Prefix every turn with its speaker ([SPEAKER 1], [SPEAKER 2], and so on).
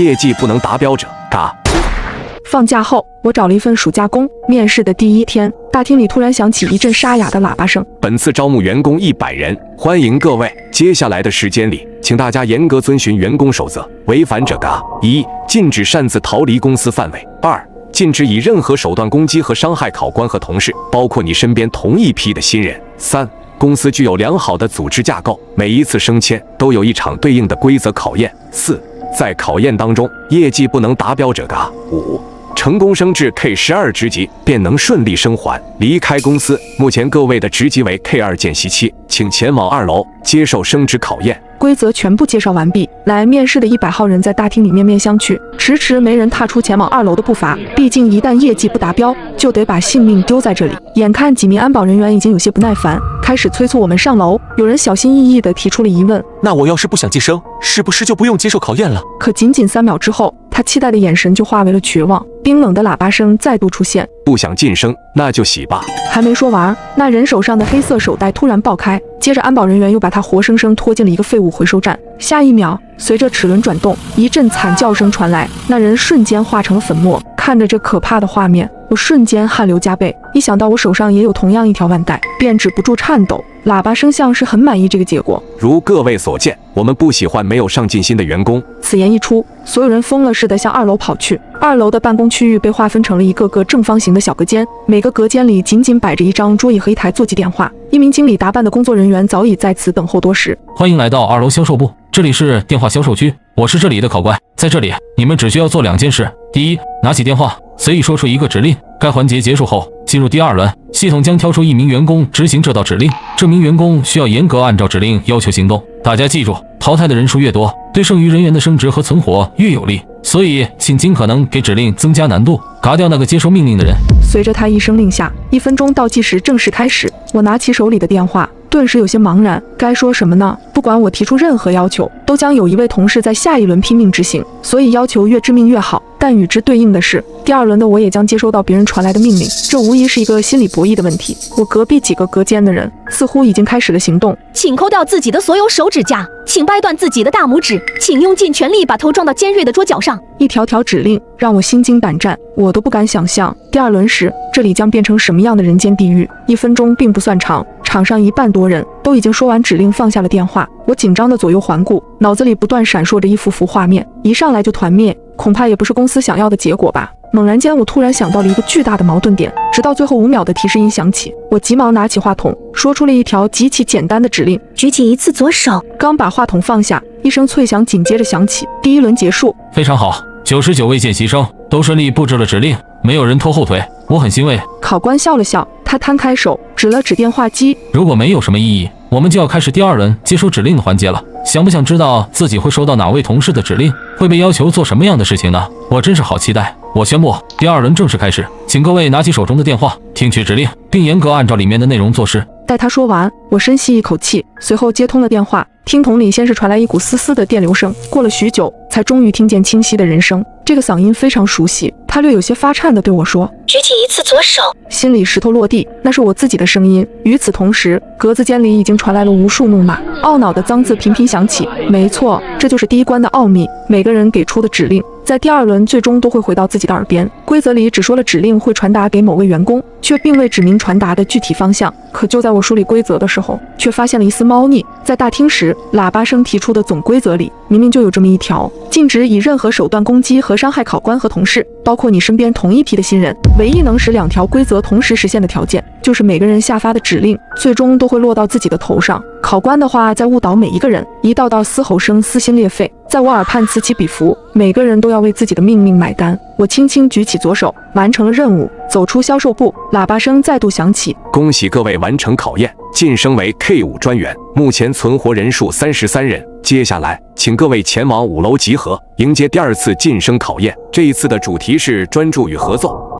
[SPEAKER 1] 业绩不能达标者，嘎。
[SPEAKER 2] 放假后，我找了一份暑假工。面试的第一天，大厅里突然响起一阵沙哑的喇叭声。
[SPEAKER 1] 本次招募员工100人，欢迎各位。接下来的时间里，请大家严格遵循员工守则，违反者嘎：1. 禁止擅自逃离公司范围；2. 禁止以任何手段攻击和伤害考官和同事，包括你身边同一批的新人；3. 公司具有良好的组织架构，每一次升迁都有一场对应的规则考验；4. 在考验当中，业绩不能达标者嘎；5. 成功升至 K12 职级，便能顺利生还离开公司。目前各位的职级为 K2 见习期，请前往2楼接受升职考验。
[SPEAKER 2] 规则全部介绍完毕，来面试的100号人在大厅里面面相觑，迟迟没人踏出前往2楼的步伐。毕竟一旦业绩不达标，就得把性命丢在这里。眼看几名安保人员已经有些不耐烦，开始催促我们上楼。有人小心翼翼地提出了疑问：
[SPEAKER 3] 那我要是不想晋升，是不是就不用接受考验了？
[SPEAKER 2] 可仅仅3秒之后，他期待的眼神就化为了绝望。冰冷的喇叭声再度出现：
[SPEAKER 1] 不想晋升，那就洗吧。
[SPEAKER 2] 还没说完，那人手上的黑色手袋突然爆开，接着安保人员又把他活生生拖进了一个废物回收站。下一秒，随着齿轮转动，一阵惨叫声传来，那人瞬间化成了粉末。看着这可怕的画面，我瞬间汗流浃背。一想到我手上也有同样一条腕带，便止不住颤抖。喇叭声像是很满意这个结果。
[SPEAKER 1] 如各位所见，我们不喜欢没有上进心的员工。
[SPEAKER 2] 此言一出，所有人疯了似的向2楼跑去。2楼的办公区域被划分成了一个个正方形的小隔间，每个隔间里仅仅摆着一张桌椅和一台座机电话。一名经理打扮的工作人员早已在此等候多时。
[SPEAKER 4] 欢迎来到2楼销售部，这里是电话销售区，我是这里的考官。在这里，你们只需要做2件事：第一，拿起电话，随意说出一个指令。该环节结束后，进入第2轮，系统将挑出1名员工执行这道指令，这名员工需要严格按照指令要求行动。大家记住，淘汰的人数越多，对剩余人员的升职和存活越有利，所以请尽可能给指令增加难度，嘎掉那个接收命令的人。
[SPEAKER 2] 随着他一声令下，1分钟倒计时正式开始。我拿起手里的电话，顿时有些茫然，该说什么呢？不管我提出任何要求，都将有一位同事在下一轮拼命执行，所以要求越致命越好。但与之对应的是，第2轮的我也将接收到别人传来的命令，这无疑是一个心理博弈的问题。我隔壁几个隔间的人似乎已经开始了行动。
[SPEAKER 5] 请抠掉自己的所有手指甲，请掰断自己的大拇指，请用尽全力把头撞到尖锐的桌角上。
[SPEAKER 2] 一条条指令让我心惊胆战，我都不敢想象第2轮时这里将变成什么样的人间地狱。1分钟并不算长，场上1半多人都已经说完指令，放下了电话。我紧张的左右环顾，脑子里不断闪烁着一幅幅画面，一上来就团灭，恐怕也不是公司想要的结果吧。猛然间，我突然想到了一个巨大的矛盾点，直到最后5秒的提示音响起，我急忙拿起话筒，说出了一条极其简单的指令：
[SPEAKER 5] 举起一次左手。
[SPEAKER 2] 刚把话筒放下，一声脆响紧接着响起，第1轮结束。
[SPEAKER 4] 非常好，99位见习生都顺利布置了指令，没有人拖后腿，我很欣慰。
[SPEAKER 2] 考官笑了笑，他摊开手指了指电话机：
[SPEAKER 4] 如果没有什么异议，我们就要开始第2轮接收指令的环节了。想不想知道自己会收到哪位同事的指令，会被要求做什么样的事情呢？我真是好期待。我宣布第2轮正式开始，请各位拿起手中的电话，听取指令，并严格按照里面的内容做事。
[SPEAKER 2] 待他说完，我深吸一口气，随后接通了电话。听筒里先是传来一股丝丝的电流声，过了许久，才终于听见清晰的人声。这个嗓音非常熟悉，他略有些发颤地对我说：
[SPEAKER 5] 举起一次左手。
[SPEAKER 2] 心里石头落地，那是我自己的声音。与此同时，格子间里已经传来了无数怒骂，懊恼的脏字频频响起。没错，这就是第1关的奥秘，每个人给出的指令在第2轮最终都会回到自己的耳边。规则里只说了指令会传达给某位员工，却并未指明传达的具体方向。可就在我梳理规则的时候，却发现了一丝猫腻。在大厅时，喇叭声提出的总规则里明明就有这么一条：禁止以任何手段攻击和伤害考官和同事，包括你身边同一批的新人。唯一能使2条规则同时实现的条件，就是每个人下发的指令最终都会落到自己的头上。考官的话在误导每一个人，一道道嘶吼声撕心裂肺，在我耳畔此起彼伏，每个人都要为自己的命令买单。我轻轻举起左手，完成了任务，走出销售部，喇叭声再度响起：
[SPEAKER 1] 恭喜各位完成考验，晋升为 K5 专员，目前存活人数33人。接下来，请各位前往5楼集合，迎接第2次晋升考验。这一次的主题是专注与合作。